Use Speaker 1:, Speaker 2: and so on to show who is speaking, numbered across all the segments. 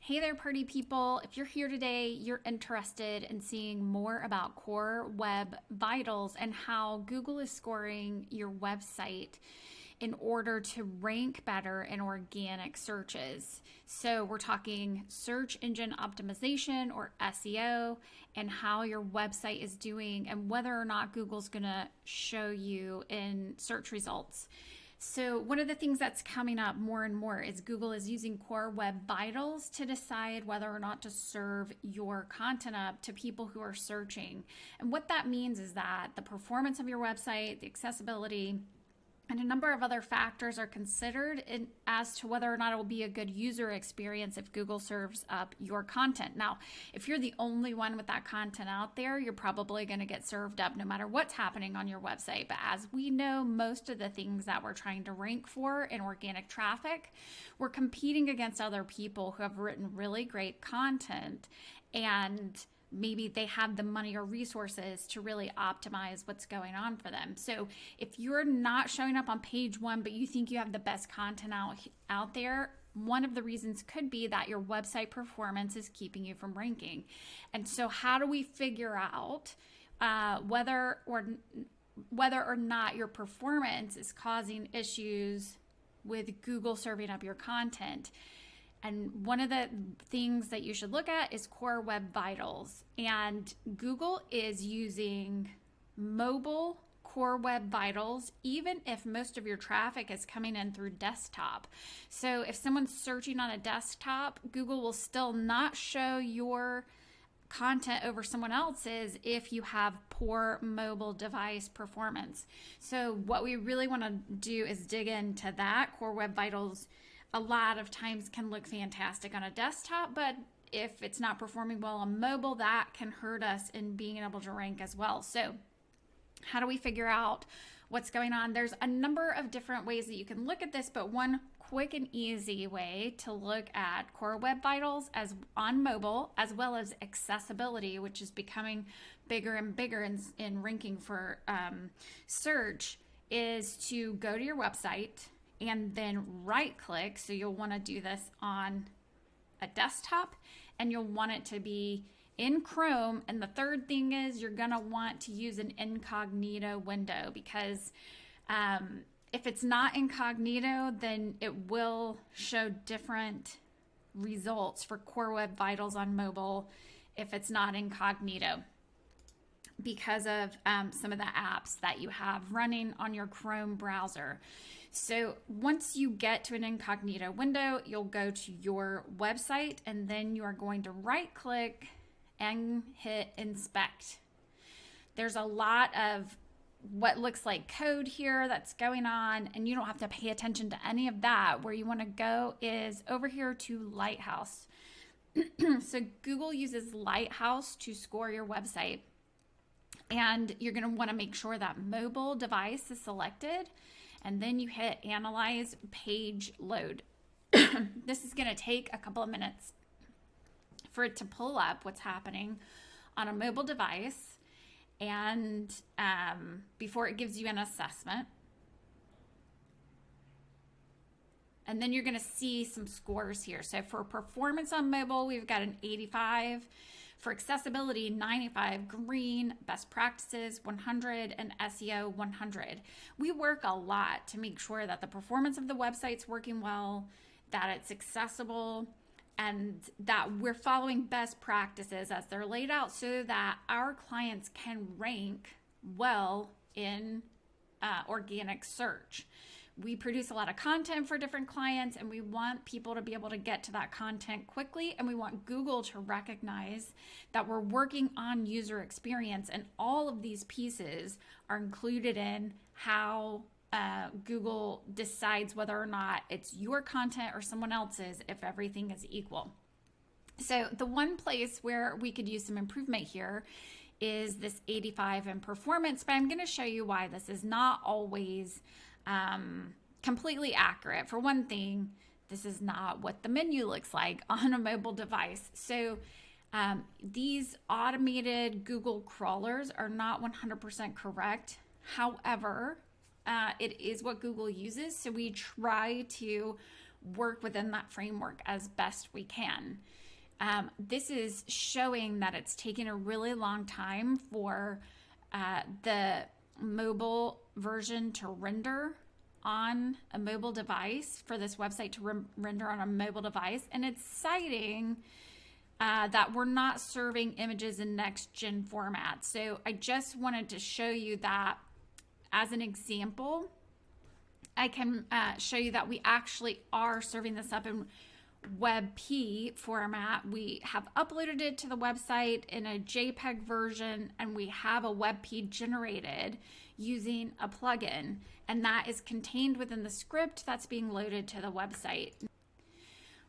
Speaker 1: Hey there, party people. If you're here today, you're interested in seeing more about Core Web Vitals and how Google is scoring your website in order to rank better in organic searches. So, we're talking search engine optimization or SEO and how your website is doing and whether or not Google's going to show you in search results. So one of the things that's coming up more and more is Google is using Core Web Vitals to decide whether or not to serve your content up to people who are searching. And what that means is that the performance of your website, the accessibility, and a number of other factors are considered as to whether or not it will be a good user experience if Google serves up your content. Now, if you're the only one with that content out there, you're probably going to get served up no matter what's happening on your website. But as we know, most of the things that we're trying to rank for in organic traffic, we're competing against other people who have written really great content, and maybe they have the money or resources to really optimize what's going on for them. So if you're not showing up on page one, but you think you have the best content out there, one of the reasons could be that your website performance is keeping you from ranking. And so how do we figure out whether or not your performance is causing issues with Google serving up your content? And one of the things that you should look at is Core Web Vitals. And Google is using mobile Core Web Vitals, even if most of your traffic is coming in through desktop. So if someone's searching on a desktop, Google will still not show your content over someone else's if you have poor mobile device performance. So what we really want to do is dig into that. Core Web Vitals a lot of times can look fantastic on a desktop, but if it's not performing well on mobile, that can hurt us in being able to rank as well. So how do we figure out what's going on? There's a number of different ways that you can look at this, but one quick and easy way to look at Core Web Vitals as on mobile, as well as accessibility, which is becoming bigger and bigger in ranking for search, is to go to your website and then right click. So you'll want to do this on a desktop and you'll want it to be in Chrome. And the third thing is you're going to want to use an incognito window, because if it's not incognito, then it will show different results for Core Web Vitals on mobile if it's not incognito, because of some of the apps that you have running on your Chrome browser. So once you get to an incognito window, you'll go to your website and then you are going to right click and hit inspect. There's a lot of what looks like code here that's going on, and you don't have to pay attention to any of that. Where you want to go is over here to Lighthouse. So Google uses Lighthouse to score your website. And you're going to want to make sure that mobile device is selected, and then you hit Analyze Page Load. This is going to take a couple of minutes for it to pull up what's happening on a mobile device, and before it gives you an assessment. And then you're going to see some scores here. So for performance on mobile, we've got an 85. For accessibility, 95, green, best practices, 100, and SEO, 100. We work a lot to make sure that the performance of the website's working well, that it's accessible, and that we're following best practices as they're laid out so that our clients can rank well in organic search. We produce a lot of content for different clients, and we want people to be able to get to that content quickly, and we want Google to recognize that we're working on user experience, and all of these pieces are included in how Google decides whether or not it's your content or someone else's, if everything is equal. So the one place where we could use some improvement here is this 85 in performance, but I'm going to show you why this is not always completely accurate. For one thing, this is not what the menu looks like on a mobile device. So these automated Google crawlers are not 100% correct. However, it is what Google uses. So we try to work within that framework as best we can. This is showing that it's taken a really long time for the mobile version to render on a mobile device, for this website to render on a mobile device. And it's citing that we're not serving images in next gen format. So I just wanted to show you that as an example. I can show you that we actually are serving this up in WebP format. We have uploaded it to the website in a JPEG version, and we have a WebP generated using a plugin, and that is contained within the script that's being loaded to the website.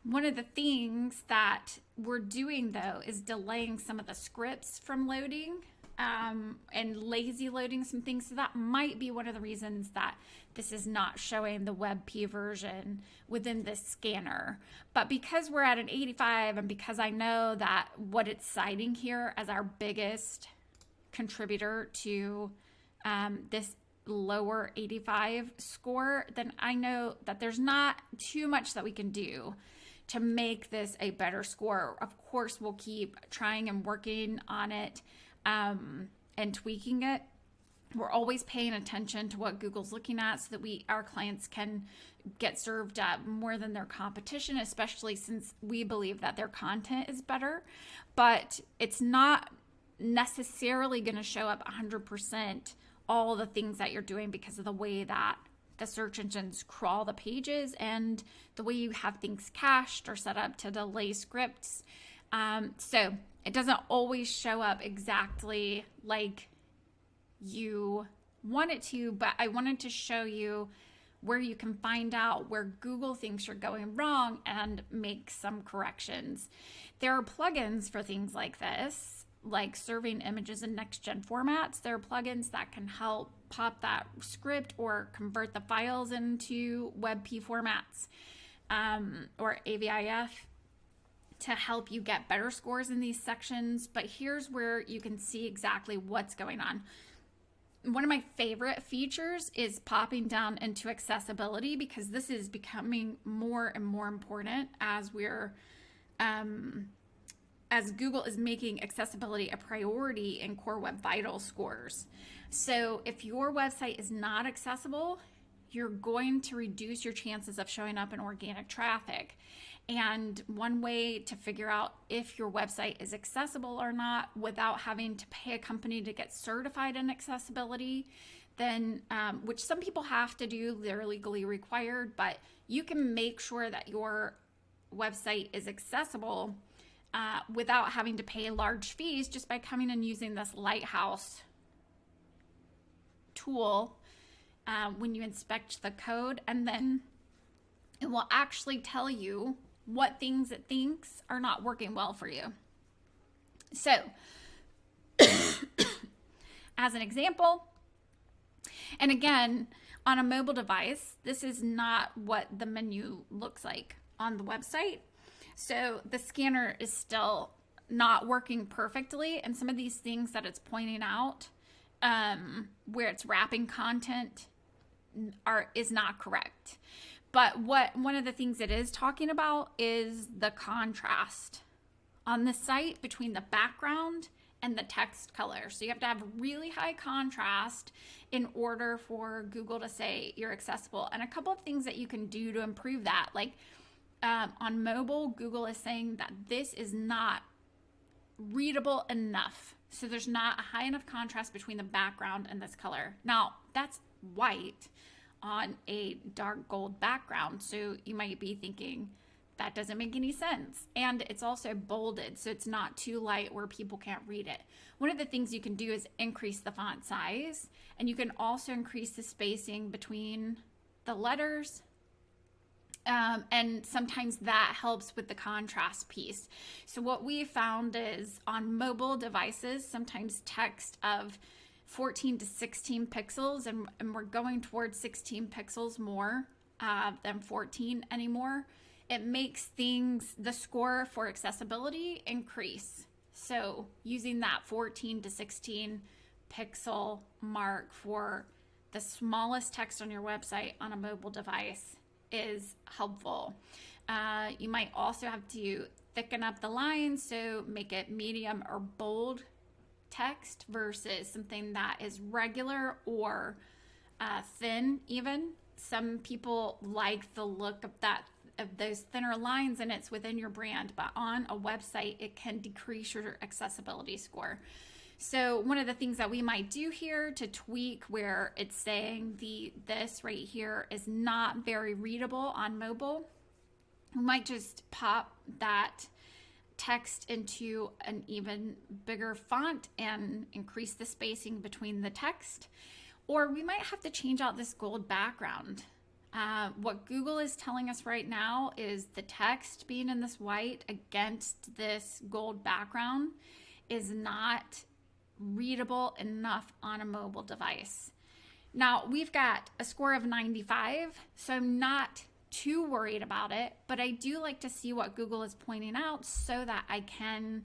Speaker 1: One of the things that we're doing, though, is delaying some of the scripts from loading and lazy loading some things. So that might be one of the reasons that this is not showing the WebP version within this scanner. But because we're at an 85, and because I know that what it's citing here as our biggest contributor to this lower 85 score, then I know that there's not too much that we can do to make this a better score. Of course, we'll keep trying and working on it and tweaking it. We're always paying attention to what Google's looking at so that our clients can get served up more than their competition, especially since we believe that their content is better. But it's not necessarily going to show up 100% all the things that you're doing because of the way that the search engines crawl the pages and the way you have things cached or set up to delay scripts. So it doesn't always show up exactly like you want it to, but I wanted to show you where you can find out where Google thinks you're going wrong and make some corrections. There are plugins for things like this, like serving images in next-gen formats. There are plugins that can help pop that script or convert the files into WebP formats or AVIF to help you get better scores in these sections. But here's where you can see exactly what's going on. One of my favorite features is popping down into accessibility, because this is becoming more and more important as as Google is making accessibility a priority in Core Web Vitals scores. So if your website is not accessible, you're going to reduce your chances of showing up in organic traffic. And one way to figure out if your website is accessible or not without having to pay a company to get certified in accessibility, then which some people have to do, they're legally required, but you can make sure that your website is accessible without having to pay large fees just by coming and using this Lighthouse tool when you inspect the code, and then it will actually tell you what things it thinks are not working well for you. So, as an example, and again, on a mobile device, this is not what the menu looks like on the website. So the scanner is still not working perfectly, and some of these things that it's pointing out where it's wrapping content is not correct. But one of the things it is talking about is the contrast on the site between the background and the text color. So you have to have really high contrast in order for Google to say you're accessible. And a couple of things that you can do to improve that, like on mobile, Google is saying that this is not readable enough. So there's not a high enough contrast between the background and this color. Now, that's white on a dark gold background. So you might be thinking, that doesn't make any sense. And it's also bolded, so it's not too light where people can't read it. One of the things you can do is increase the font size, and you can also increase the spacing between the letters. And sometimes that helps with the contrast piece. So what we found is on mobile devices, sometimes text of 14 to 16 pixels, and we're going towards 16 pixels more than 14 anymore. It makes the score for accessibility increase. So using that 14 to 16 pixel mark for the smallest text on your website on a mobile device is helpful. You might also have to thicken up the lines, so make it medium or bold text versus something that is regular or thin even. Some people like the look of those thinner lines, and it's within your brand, but on a website it can decrease your accessibility score. So one of the things that we might do here to tweak where it's saying this right here is not very readable on mobile, we might just pop that text into an even bigger font and increase the spacing between the text. Or we might have to change out this gold background. What Google is telling us right now is the text being in this white against this gold background is not readable enough on a mobile device. Now, we've got a score of 95, so I'm not too worried about it, but I do like to see what Google is pointing out so that I can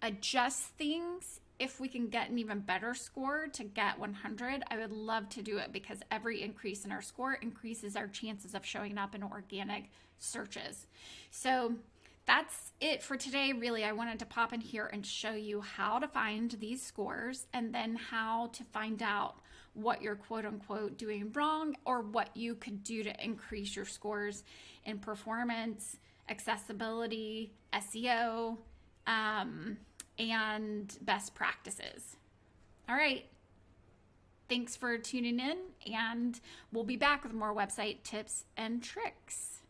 Speaker 1: adjust things. If we can get an even better score to get 100, I would love to do it, because every increase in our score increases our chances of showing up in organic searches. So that's it for today. Really, I wanted to pop in here and show you how to find these scores, and then how to find out what you're quote unquote doing wrong, or what you could do to increase your scores in performance, accessibility, SEO, and best practices. All right. Thanks for tuning in, and we'll be back with more website tips and tricks.